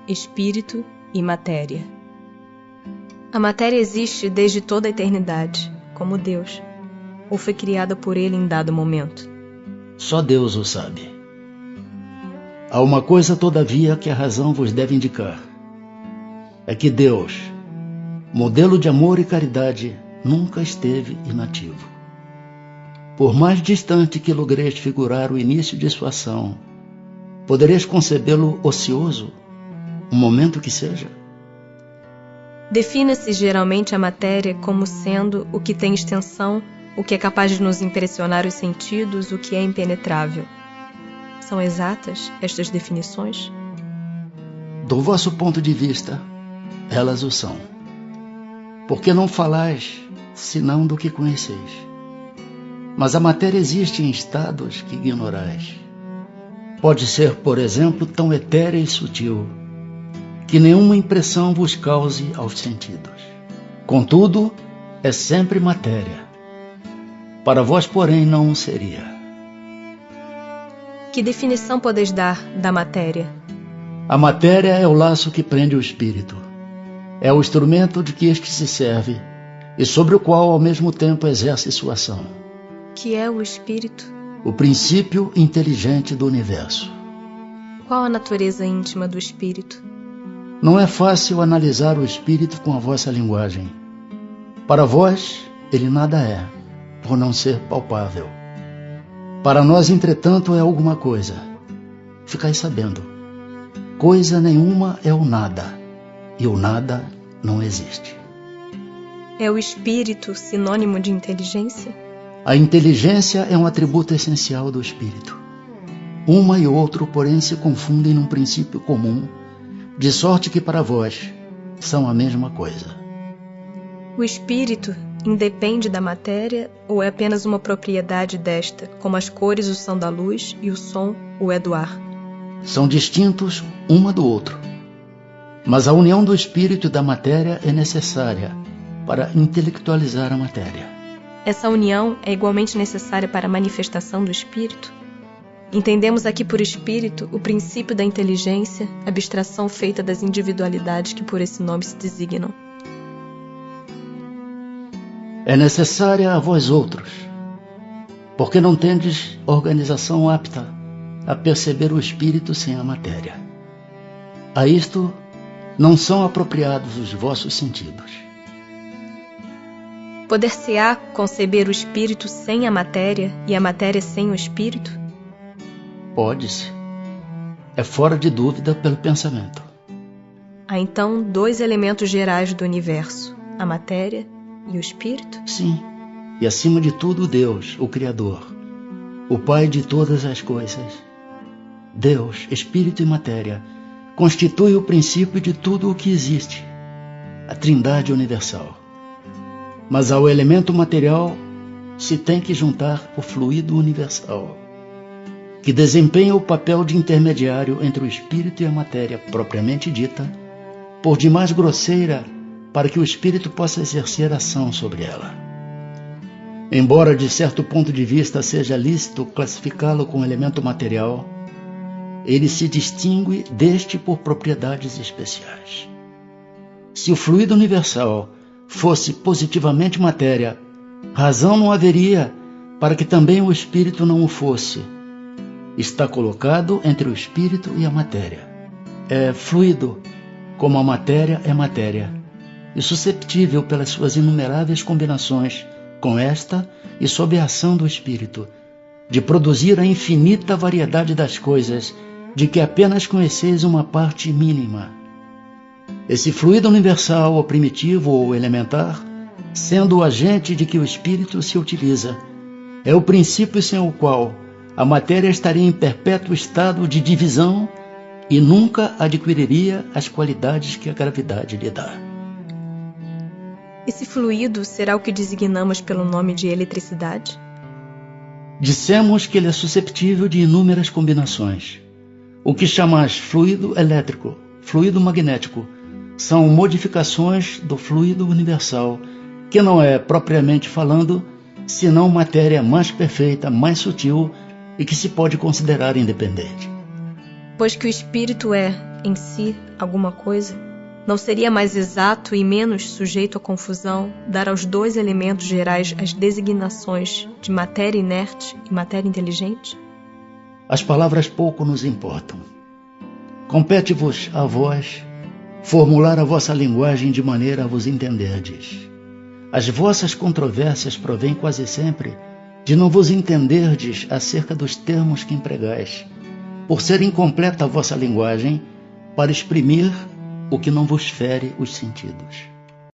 espírito e matéria. A matéria existe desde toda a eternidade, como Deus, ou foi criada por Ele em dado momento? Só Deus o sabe. Há uma coisa, todavia, que a razão vos deve indicar. É que Deus, modelo de amor e caridade, nunca esteve inativo. Por mais distante que logreis figurar o início de sua ação, podereis concebê-lo ocioso, um momento que seja? Defina-se geralmente a matéria como sendo o que tem extensão, o que é capaz de nos impressionar os sentidos, o que é impenetrável. São exatas estas definições? Do vosso ponto de vista, elas o são. Porque não falais senão do que conheceis. Mas a matéria existe em estados que ignorais. Pode ser, por exemplo, tão etérea e sutil que nenhuma impressão vos cause aos sentidos. Contudo, é sempre matéria. Para vós, porém, não seria. Que definição podeis dar da matéria? A matéria é o laço que prende o espírito. É o instrumento de que este se serve e sobre o qual, ao mesmo tempo, exerce sua ação. Que é o espírito? O princípio inteligente do universo. Qual a natureza íntima do espírito? Não é fácil analisar o espírito com a vossa linguagem. Para vós, ele nada é, por não ser palpável. Para nós, entretanto, é alguma coisa. Ficai sabendo. Coisa nenhuma é o nada, e o nada não existe. É o espírito sinônimo de inteligência? A inteligência é um atributo essencial do espírito. Uma e outro, porém, se confundem num princípio comum, de sorte que para vós são a mesma coisa. O espírito independe da matéria ou é apenas uma propriedade desta, como as cores o são da luz e o som o é do ar? São distintos uma do outro, mas a união do espírito e da matéria é necessária para intelectualizar a matéria. Essa união é igualmente necessária para a manifestação do espírito? Entendemos aqui por espírito o princípio da inteligência, abstração feita das individualidades que por esse nome se designam. É necessária a vós outros, porque não tendes organização apta a perceber o espírito sem a matéria. A isto não são apropriados os vossos sentidos. Poder-se-á conceber o espírito sem a matéria e a matéria sem o espírito? Pode-se. É fora de dúvida pelo pensamento. Há então dois elementos gerais do universo, a matéria e o espírito? Sim, e acima de tudo Deus, o Criador, o Pai de todas as coisas. Deus, espírito e matéria, constitui o princípio de tudo o que existe, a Trindade universal. Mas ao elemento material se tem que juntar o fluido universal, que desempenha o papel de intermediário entre o espírito e a matéria propriamente dita, por demais grosseira para que o espírito possa exercer ação sobre ela. Embora de certo ponto de vista seja lícito classificá-lo como elemento material, ele se distingue deste por propriedades especiais. Se o fluido universal fosse positivamente matéria, razão não haveria para que também o espírito não o fosse. Está colocado entre o espírito e a matéria. É fluido, como a matéria é matéria, e susceptível pelas suas inumeráveis combinações com esta e sob a ação do espírito, de produzir a infinita variedade das coisas, de que apenas conheceis uma parte mínima. Esse fluido universal, ou primitivo ou elementar, sendo o agente de que o espírito se utiliza, é o princípio sem o qual a matéria estaria em perpétuo estado de divisão e nunca adquiriria as qualidades que a gravidade lhe dá. Esse fluido será o que designamos pelo nome de eletricidade? Dissemos que ele é susceptível de inúmeras combinações. O que chamais fluido elétrico, fluido magnético, são modificações do fluido universal, que não é, propriamente falando, senão matéria mais perfeita, mais sutil e que se pode considerar independente. Pois que o espírito é, em si alguma coisa? Não seria mais exato e menos sujeito à confusão dar aos dois elementos gerais as designações de matéria inerte e matéria inteligente? As palavras pouco nos importam. Compete-vos a vós formular a vossa linguagem de maneira a vos entenderdes. As vossas controvérsias provêm quase sempre de não vos entenderdes acerca dos termos que empregais, por ser incompleta a vossa linguagem para exprimir o que não vos fere os sentidos.